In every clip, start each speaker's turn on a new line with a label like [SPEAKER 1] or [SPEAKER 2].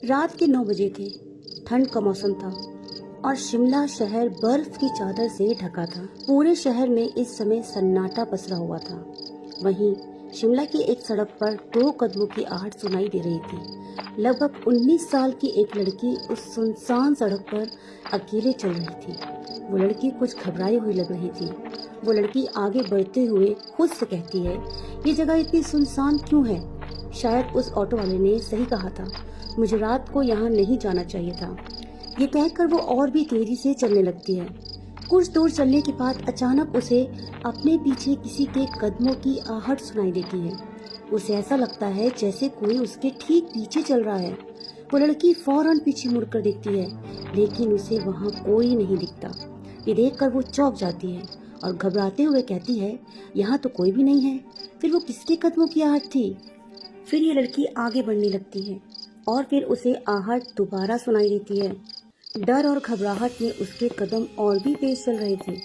[SPEAKER 1] रात के 9 बजे थे। ठंड का मौसम था और शिमला शहर बर्फ की चादर से ढका था। पूरे शहर में इस समय सन्नाटा पसरा हुआ था। वहीं शिमला की एक सड़क पर 2 कदमों की आहट सुनाई दे रही थी। लगभग 19 साल की एक लड़की उस सुनसान सड़क पर अकेले चल रही थी। वो लड़की कुछ घबराई हुई लग रही थी। वो लड़की आगे बढ़ते हुए खुद से कहती है, ये जगह इतनी सुनसान क्यों है? शायद उस ऑटो वाले ने सही कहा था, मुझे रात को यहाँ नहीं जाना चाहिए था। ये कहकर वो और भी तेजी से चलने लगती है। कुछ दूर चलने के बाद अचानक उसे अपने पीछे किसी के कदमों की आहट सुनाई देती है। उसे ऐसा लगता है जैसे कोई उसके ठीक पीछे चल रहा है। वो लड़की फौरन पीछे मुड़कर देखती है, लेकिन उसे वहाँ कोई नहीं दिखता। ये देखकर वो चौंक जाती है और घबराते हुए कहती है, यहाँ तो कोई भी नहीं है। फिर वो किसके कदमों की आहट थी? फिर ये लड़की आगे बढ़ने लगती है और फिर उसे आहट दोबारा सुनाई देती है। डर और घबराहट में उसके कदम और भी तेज चल रहे थे।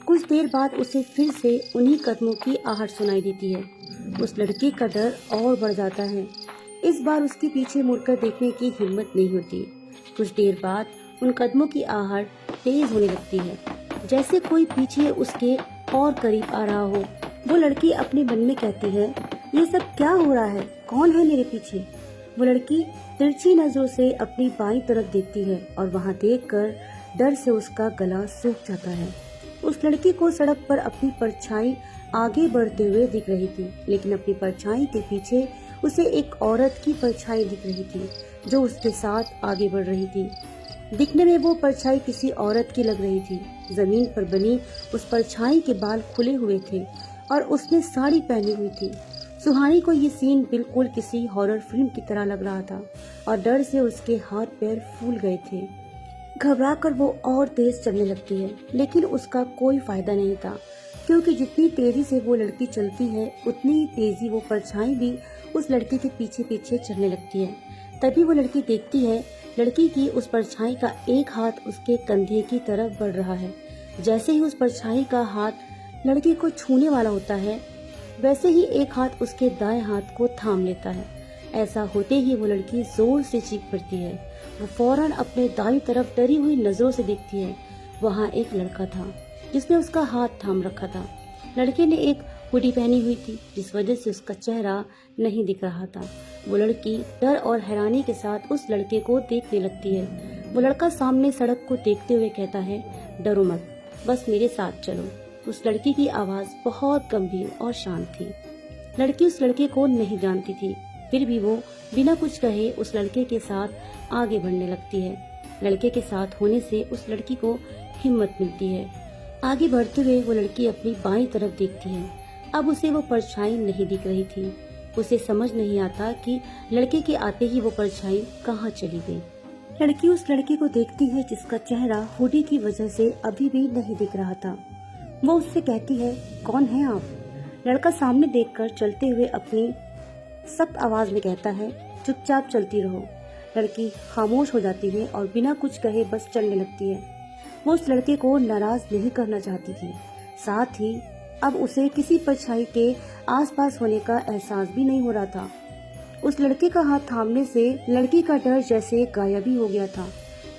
[SPEAKER 1] कुछ देर बाद उसे फिर से उन्हीं कदमों की आहट सुनाई देती है। उस लड़की का डर और बढ़ जाता है। इस बार उसके पीछे मुड़कर देखने की हिम्मत नहीं होती। कुछ देर बाद उन कदमों की आहट तेज होने लगती है, जैसे कोई पीछे उसके और करीब आ रहा हो। वो लड़की अपने मन में कहती है, ये सब क्या हो रहा है? कौन है मेरे पीछे? वो लड़की तिरछी नजरों से अपनी बाईं तरफ देखती है और वहाँ देखकर डर से उसका गला सूख जाता है। उस लड़की को सड़क पर अपनी परछाई आगे बढ़ते हुए दिख रही थी, लेकिन अपनी परछाई के पीछे उसे एक औरत की परछाई दिख रही थी जो उसके साथ आगे बढ़ रही थी। दिखने में वो परछाई किसी औरत की लग रही थी। जमीन पर बनी उस परछाई के बाल खुले हुए थे और उसने साड़ी पहनी हुई थी। सुहानी को ये सीन बिल्कुल किसी हॉरर फिल्म की तरह लग रहा था और डर से उसके हाथ पैर फूल गए थे। घबराकर वो और तेज चलने लगती है, लेकिन उसका कोई फायदा नहीं था, क्योंकि जितनी तेजी से वो लड़की चलती है उतनी ही तेजी वो परछाई भी उस लड़की के पीछे पीछे चलने लगती है। तभी वो लड़की देखती है, लड़की की उस परछाई का एक हाथ उसके कंधे की तरफ बढ़ रहा है। जैसे ही उस परछाई का हाथ लड़की को छूने वाला होता है, वैसे ही एक हाथ उसके दाएं हाथ को थाम लेता है। ऐसा होते ही वो लड़की जोर से चीख पड़ती है। वो फौरन अपने दाईं तरफ डरी हुई नजरों से देखती है। वहाँ एक लड़का था जिसने उसका हाथ थाम रखा था। लड़के ने एक हुडी पहनी हुई थी, जिस वजह से उसका चेहरा नहीं दिख रहा था। वो लड़की डर और हैरानी के साथ उस लड़के को देखने लगती है। वो लड़का सामने सड़क को देखते हुए कहता है, डरो मत, बस मेरे साथ चलो। उस लड़की की आवाज बहुत गंभीर और शांत थी। लड़की उस लड़के को नहीं जानती थी, फिर भी वो बिना कुछ कहे उस लड़के के साथ आगे बढ़ने लगती है। लड़के के साथ होने से उस लड़की को हिम्मत मिलती है। आगे बढ़ते हुए वो लड़की अपनी बाईं तरफ देखती है। अब उसे वो परछाई नहीं दिख रही थी। उसे समझ नहीं आता कि लड़के के आते ही वो परछाई कहाँ चली गई। लड़की उस लड़के को देखती है जिसका चेहरा हुडी की वजह से अभी भी नहीं दिख रहा था। वो उससे कहती है, कौन है आप? लड़का सामने देखकर चलते हुए अपनी सख्त आवाज में कहता है, चुपचाप चलती रहो। लड़की खामोश हो जाती है और बिना कुछ कहे बस चलने लगती है। वो उस लड़के को नाराज नहीं करना चाहती थी, साथ ही अब उसे किसी परछाई के आसपास होने का एहसास भी नहीं हो रहा था। उस लड़के का हाथ थामने से लड़की का डर जैसे गायब ही हो गया था।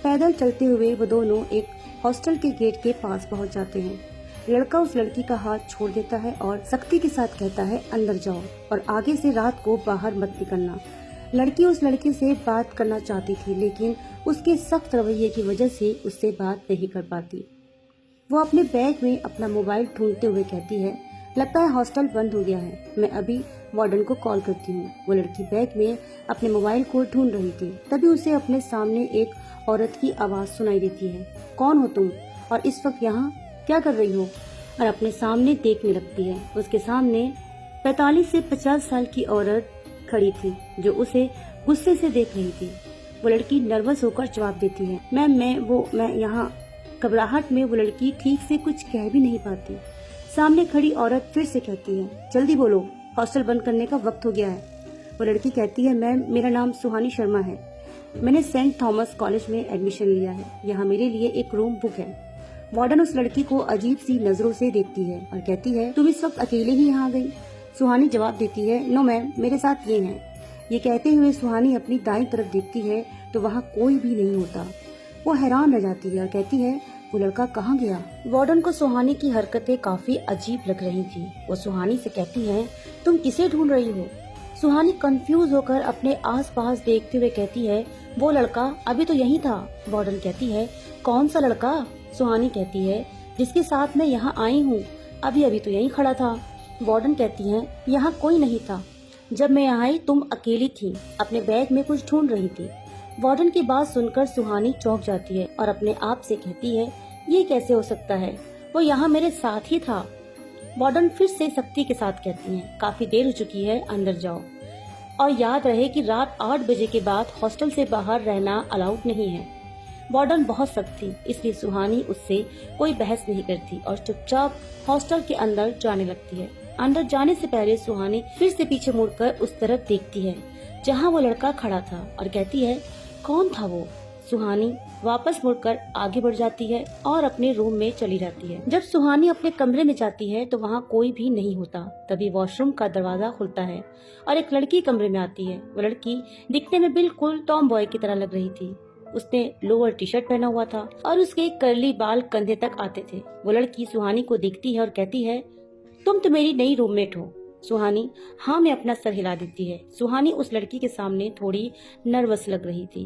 [SPEAKER 1] पैदल चलते हुए वो दोनों एक हॉस्टल के गेट के पास पहुंच जाते हैं। लड़का उस लड़की का हाथ छोड़ देता है और सख्ती के साथ कहता है, अंदर जाओ और आगे से रात को बाहर मत निकलना। लड़की उस लड़के से बात करना चाहती थी, लेकिन उसके सख्त रवैये की वजह से उससे बात नहीं कर पाती। वो अपने बैग में अपना मोबाइल ढूंढते हुए कहती है, लगता है हॉस्टल बंद हो गया है, मैं अभी वार्डन को कॉल करती हूँ। वो लड़की बैग में अपने मोबाइल को ढूंढ रही थी, तभी उसे अपने सामने एक औरत की आवाज सुनाई देती है, कौन हो तुम और इस वक्त यहाँ क्या कर रही हो? और अपने सामने देखने लगती है। उसके सामने 45 से 50 साल की औरत खड़ी थी जो उसे गुस्से से देख रही थी। वो लड़की नर्वस होकर जवाब देती है, मैम मैं यहाँ। घबराहट में वो लड़की ठीक से कुछ कह भी नहीं पाती। सामने खड़ी औरत फिर से कहती है, जल्दी बोलो, हॉस्टल बंद करने का वक्त हो गया है। वो लड़की कहती है, मैम मेरा नाम सुहानी शर्मा है, मैंने सेंट थॉमस कॉलेज में एडमिशन लिया है, यहाँ मेरे लिए एक रूम बुक है। वार्डन उस लड़की को अजीब सी नजरों से देखती है और कहती है, तुम इस वक्त अकेले ही यहाँ आ गई? सुहानी जवाब देती है, नो मैम, मेरे साथ ये हैं। ये कहते हुए सुहानी अपनी दाईं तरफ देखती है तो वहाँ कोई भी नहीं होता। वो हैरान रह जाती है और कहती है, वो लड़का कहाँ गया? वार्डन को सुहानी की हरकतें काफी अजीब लग रही थी। वो सुहानी से कहती है, तुम किसे ढूंढ रही हो? सुहानी कंफ्यूज होकर अपने आसपास देखते हुए कहती है, वो लड़का अभी तो यहीं था। वार्डन कहती है, कौन सा लड़का? सुहानी कहती है, जिसके साथ मैं यहाँ आई हूँ, अभी अभी तो यहीं खड़ा था। वार्डन कहती है, यहाँ कोई नहीं था। जब मैं यहाँ आई तुम अकेली थी, अपने बैग में कुछ ढूंढ रही थी। वार्डन की बात सुनकर सुहानी चौंक जाती है और अपने आप से कहती है, ये कैसे हो सकता है? वो यहाँ मेरे साथ ही था। वार्डन फिर से सख्ती के साथ कहती है, काफी देर हो चुकी है, अंदर जाओ और याद रहे कि रात 8 बजे के बाद हॉस्टल से बाहर रहना अलाउड नहीं है। वार्डन बहुत सख्त थी, इसलिए सुहानी उससे कोई बहस नहीं करती और चुपचाप हॉस्टल के अंदर जाने लगती है। अंदर जाने से पहले सुहानी फिर से पीछे मुड़कर उस तरफ देखती है जहाँ वो लड़का खड़ा था और कहती है, कौन था वो? सुहानी वापस मुड़कर आगे बढ़ जाती है और अपने रूम में चली जाती है। जब सुहानी अपने कमरे में जाती है तो वहाँ कोई भी नहीं होता। तभी वॉशरूम का दरवाजा खुलता है और एक लड़की कमरे में आती है। वो लड़की दिखने में बिल्कुल टॉम बॉय की तरह लग रही थी। उसने लोअर टी शर्ट पहना हुआ था और उसके कर्ली बाल कंधे तक आते थे। वो लड़की सुहानी को देखती है और कहती है, तुम तो मेरी नई रूममेट हो। सुहानी हाँ में अपना सर हिला देती है। सुहानी उस लड़की के सामने थोड़ी नर्वस लग रही थी।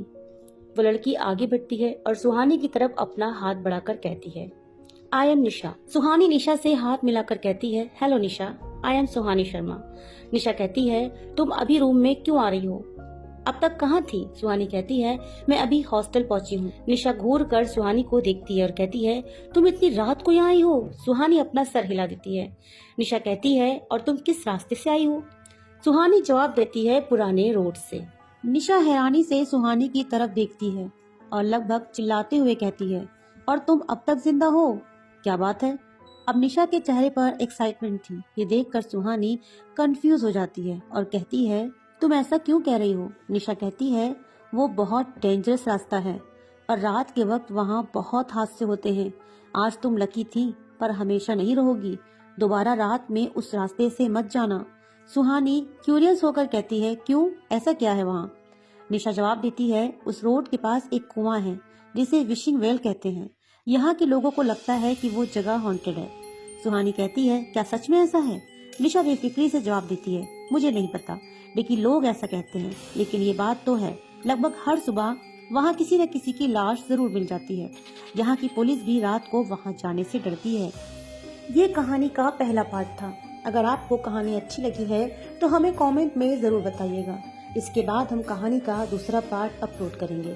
[SPEAKER 1] वो लड़की आगे बढ़ती है और सुहानी की तरफ अपना हाथ बढ़ाकर कहती है, आई एम निशा। सुहानी निशा से हाथ मिलाकर कहती है, हेलो निशा, आई एम सुहानी शर्मा। निशा कहती है, तुम अभी रूम में क्यों आ रही हो? अब तक कहाँ थी? सुहानी कहती है, मैं अभी हॉस्टल पहुंची हूँ। निशा घूर कर सुहानी को देखती है और कहती है, तुम इतनी रात को यहाँ आई हो? सुहानी अपना सर हिला देती है। निशा कहती है, और तुम किस रास्ते से आई हो? सुहानी जवाब देती है, पुराने रोड से। निशा हैरानी से सुहानी की तरफ देखती है और लगभग चिल्लाते हुए कहती है, और तुम अब तक जिंदा हो? क्या बात है? अब निशा के चेहरे पर एक्साइटमेंट थी। ये देखकर सुहानी कंफ्यूज हो जाती है और कहती है, तुम ऐसा क्यों कह रही हो? निशा कहती है, वो बहुत डेंजरस रास्ता है और रात के वक्त वहाँ बहुत हादसे होते हैं। आज तुम लकी थी पर हमेशा नहीं रहोगी। दोबारा रात में उस रास्ते से मत जाना। सुहानी क्यूरियस होकर कहती है, क्यों, ऐसा क्या है वहाँ? निशा जवाब देती है, उस रोड के पास एक कुआं है जिसे विशिंग वेल कहते हैं। यहाँ के लोगों को लगता है कि वो जगह हॉन्टेड है। सुहानी कहती है, क्या सच में ऐसा है? निशा बेफिक्री से जवाब देती है, मुझे नहीं पता, लेकिन लोग ऐसा कहते हैं। लेकिन ये बात तो है, लगभग हर सुबह वहाँ किसी न किसी की लाश जरूर मिल जाती है। यहाँ की पुलिस भी रात को वहाँ जाने से डरती है। ये कहानी का पहला पार्ट था। अगर आपको कहानी अच्छी लगी है तो हमें कमेंट में जरूर बताइएगा। इसके बाद हम कहानी का दूसरा पार्ट अपलोड करेंगे।